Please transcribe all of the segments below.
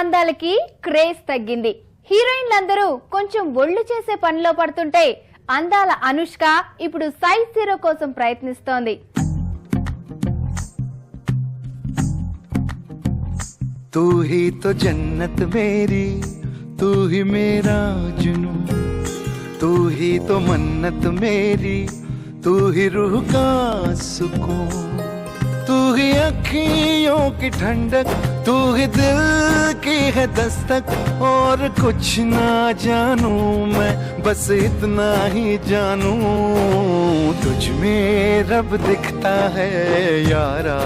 అందాలకి craze తగ్గింది. హీరోయిన్లందరూ కొంచెం ఒళ్ళు చేసే పనిలో పడుతుంటే అందాల అనుష్క ఇప్పుడు సైజ్ 0 కోసం ప్రయత్నిస్తోంది. तू ही तो जन्नत मेरी, तू ही मेरा जुनू, तू ही तो मन्नत मेरी, तू ही रूह का सुकून, तू ही अखियों की ठंडक, तू ही दिल की है दस्तक. और कुछ ना जानू मैं, बस इतना ही जानू, तुझ में रब दिखता है यारा,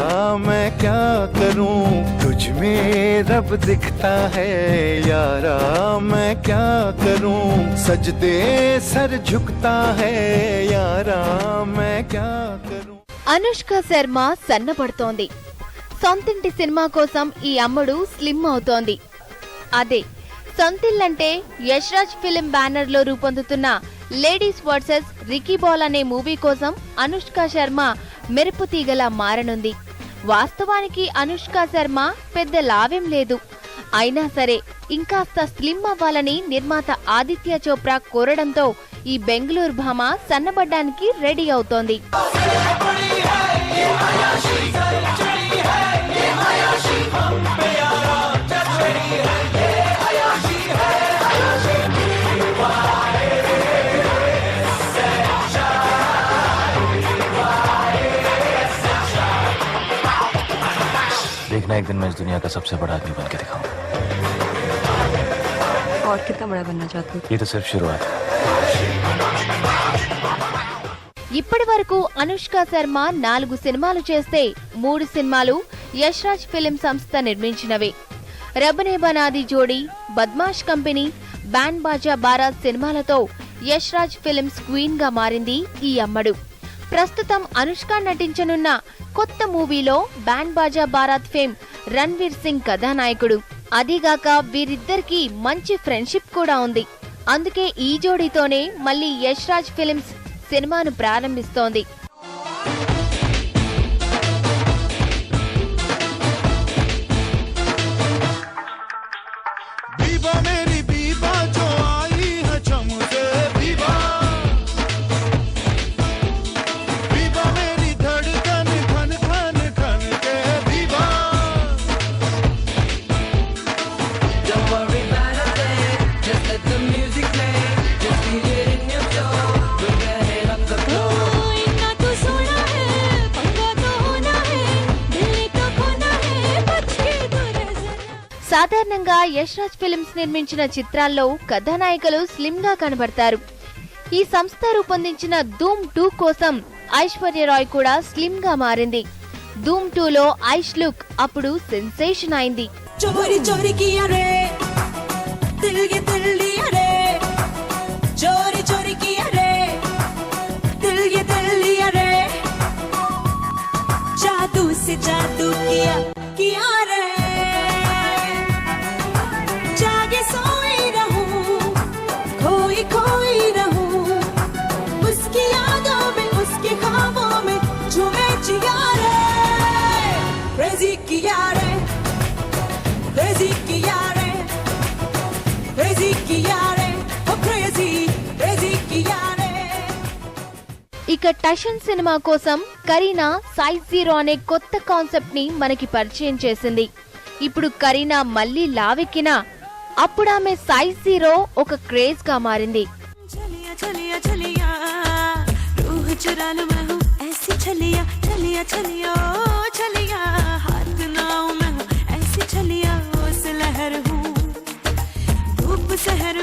मैं क्या करूं. तुझ में रब दिखता है यारा, मैं क्या करूं. सजदे सर झुकता है यारा, मैं क्या करूं. అనుష్క శర్మ సన్నపడుతోంది. సొంతింటి సినిమా కోసం ఈ అమ్మడు స్లిమ్ అవుతోంది. అదే సొంతిల్లంటే యష్ రాజ్ ఫిలిం బ్యానర్ లో రూపొందుతున్న లేడీస్ వర్సెస్ రికీ బాల్ అనే మూవీ కోసం అనుష్క శర్మ మెరుపు తీగలా మారనుంది. వాస్తవానికి అనుష్క శర్మ పెద్ద లావేం లేదు. అయినా సరే ఇంకాస్త స్లిమ్ అవ్వాలని నిర్మాత ఆదిత్య చోప్రా కోరడంతో ఈ బెంగళూరు భామ సన్నబడ్డానికి రెడీ అవుతోంది. देखना एक दिन मैं इस दुनिया का सबसे बड़ा आदमी बन के दिखाऊं. और कितना बड़ा बनना चाहते हो? ये तो सिर्फ शुरुआत है. ఇప్పటి వరకు అనుష్క శర్మ 4 సినిమాలు చేస్తే 3 సినిమాలు యష్ రాజ్ ఫిలిం సంస్థ నిర్మించినవే. రబ్ నే బనాది జోడీ, బద్మాష్ కంపెనీ, బ్యాండ్ బాజా బారాత్ సినిమాలతో యష్ రాజ్ ఫిలిమ్స్ క్వీన్ గా మారింది ఈ అమ్మడు. ప్రస్తుతం అనుష్క నటించనున్న కొత్త మూవీలో బ్యాండ్ బాజా బారాత్ ఫేమ్ రణ్వీర్ సింగ్ కథానాయకుడు. అదీగాక వీరిద్దరికీ మంచి ఫ్రెండ్షిప్ కూడా ఉంది. అందుకే ఈ జోడీతోనే మళ్లీ యష్ రాజ్ ఫిలిమ్స్ సినిమాను ప్రారంభిస్తోంది. సాధారణంగా యష్ రాజ్ ఫిలిమ్స్ నిర్మించిన చిత్రాల్లో కథానాయికలు స్లిమ్ గా కనబడతారు. ఈ సంస్థ రూపొందించిన ధూమ్ 2 కోసం ఐశ్వర్య రాయ్ కూడా స్లిమ్ గా మారింది. ధూమ్ 2లో ఐష్ లుక్ అప్పుడు సెన్సేషన్ అయింది. చోరీ చోరీ కియా రే దిల్ కి దిల్ లియా రే, చోరీ చోరీ కియా రే దిల్ కి దిల్ లియా రే, జాదూ से जादू किया किया रे, जागे सोई रहूं खोई खोई रहूं, उसकी यादों में उसके ख्वाबों में झूमे जिया रे, क्रेजी किया रे क्रेजी किया रे क्रेजी किया रे ओ क्रेजी क्रेजी किया रे. ఇక టషన్ సినిమా కోసం కరీనా సైజ్ 0 అనే కొత్త కాన్సెప్ట్ ని మనకి పరిచయం చేసింది. ఇప్పుడు కరీనా మళ్లీ లావెక్కినా అప్పుడు ఆమె సైజ్ 0 ఒక క్రేజ్ గా మారింది. చలియా చలియా చలియా రూహ్ चुरा लूं मैं हूं ऐसी चलिया चलिया चलिया चलिया, हाथ ना मैं हूं ऐसी चलिया उस लहर हूं धूप शहर